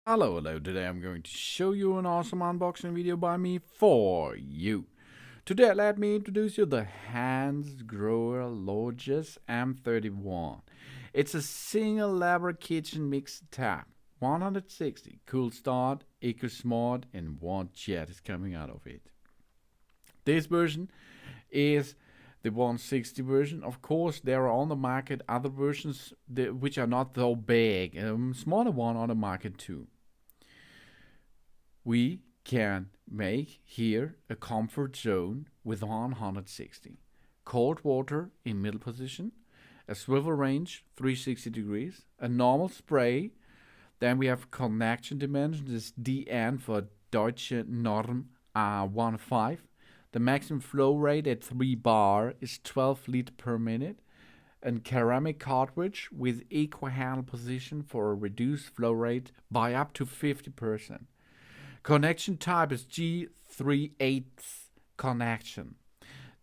Hello, today I'm going to show you an awesome unboxing video by me for you. Today let me introduce you the Hans Grower Logis M31. It's a single lever kitchen mix tab, 160, CoolStart, EcoSmart, and one jet is coming out of it. This version is the 160 version. Of course, there are on the market other versions which are not so big, smaller one on the market too. We can make here a comfort zone with 160. Cold water in middle position, a swivel range 360 degrees, a normal spray. Then we have connection dimension, this DN for Deutsche Norm A15. The maximum flow rate at 3 bar is 12 liters per minute. And ceramic cartridge with equal handle position for a reduced flow rate by up to 50%. Connection type is G3/8 connection.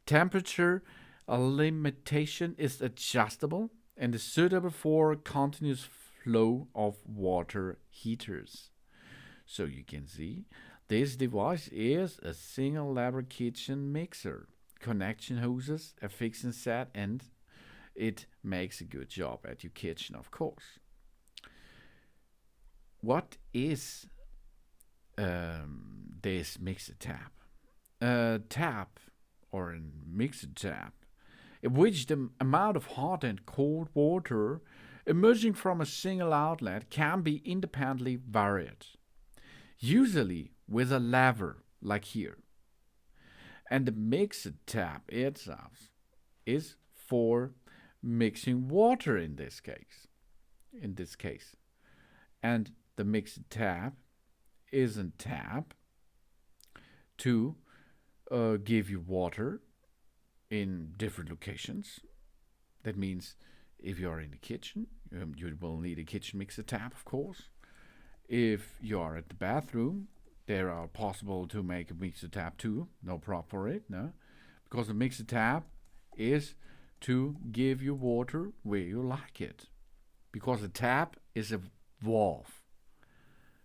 Temperature limitation is adjustable and is suitable for continuous flow of water heaters. So you can see this device is a single lever kitchen mixer. Connection hoses, a fixing set, and it makes a good job at your kitchen, of course. What is this mixer tab? A tap or a mixer tab in which the amount of hot and cold water emerging from a single outlet can be independently varied, usually with a lever like here. And the mixer tab itself is for mixing water in this case. And the mixer tab is a tab to give you water in different locations. That means if you are in the kitchen, you will need a kitchen mixer tab, of course. If you are at the bathroom, there are possible to make a mixer tab too. No problem for it, no, because the mixer tab is to give you water where you like it, because the tap is a valve,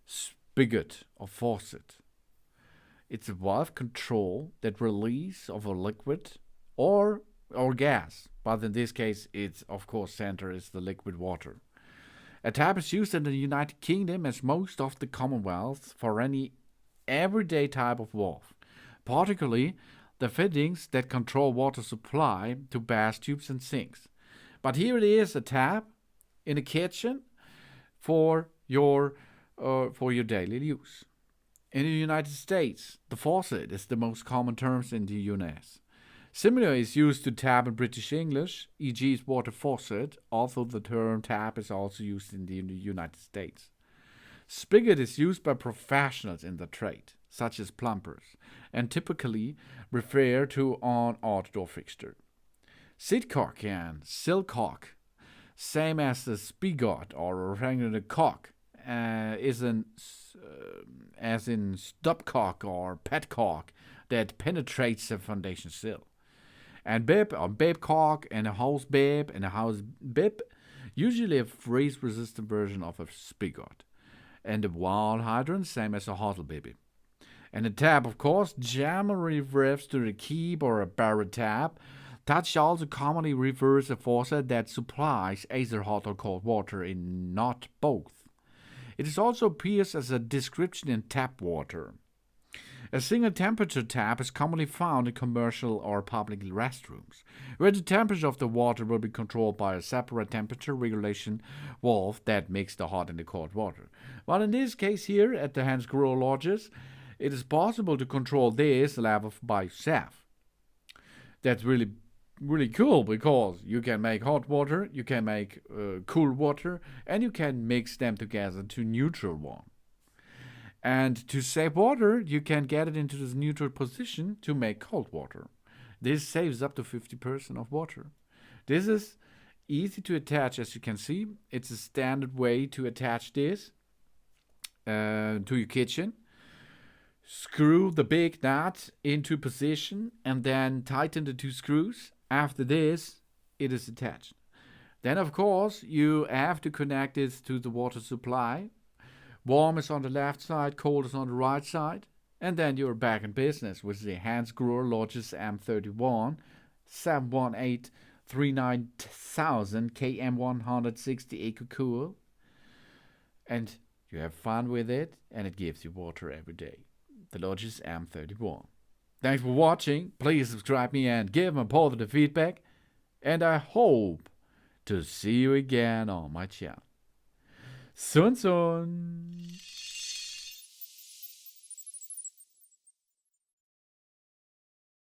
spigot or faucet. It's a valve control that release of a liquid or gas, but in this case it's of course center is the liquid water. A tap is used in the United Kingdom as most of the Commonwealth for any everyday type of valve, particularly the fittings that control water supply to bath tubes and sinks. But here it is, a tap in a kitchen for your daily use. In the United States, the faucet is the most common term in the US. Similar is used to tap in British English, e.g. water faucet, although the term tap is also used in the United States. Spigot is used by professionals in the trade, such as plumbers, and typically refer to an outdoor fixture. Sitcock and silcock, same as the spigot or rectangular cock, as in stopcock or petcock that penetrates the foundation sill. And bib or babcock and a house bib and a house bib, usually a freeze-resistant version of a spigot. And the wall hydrant, same as a hotel baby. And the tap, of course, generally refers to the keep or a barrel tap. Touch also commonly refers to a faucet that supplies either hot or cold water in not both. It also appears as a description in tap water. A single temperature tap is commonly found in commercial or public restrooms, where the temperature of the water will be controlled by a separate temperature regulation valve that makes the hot and the cold water. While in this case here at the Hans Grower Logis, it is possible to control this level by yourself. That's really cool because you can make hot water, you can make cool water, and you can mix them together to neutral one. And to save water, you can get it into this neutral position to make cold water. This saves up to 50% of water. This is easy to attach, as you can see. It's a standard way to attach this to your kitchen. Screw the big nut into position and then tighten the two screws. After this, it is attached. Then, of course, you have to connect this to the water supply Warm is on the left side, cold is on the right side. And then you're back in business with the hand screwer Logis M31 718 39000 KM160 EcoCool. And you have fun with it, and it gives you water every day. The Logis M31. Thanks for watching. Please subscribe me and give me positive feedback. And I hope to see you again on my channel. Soon.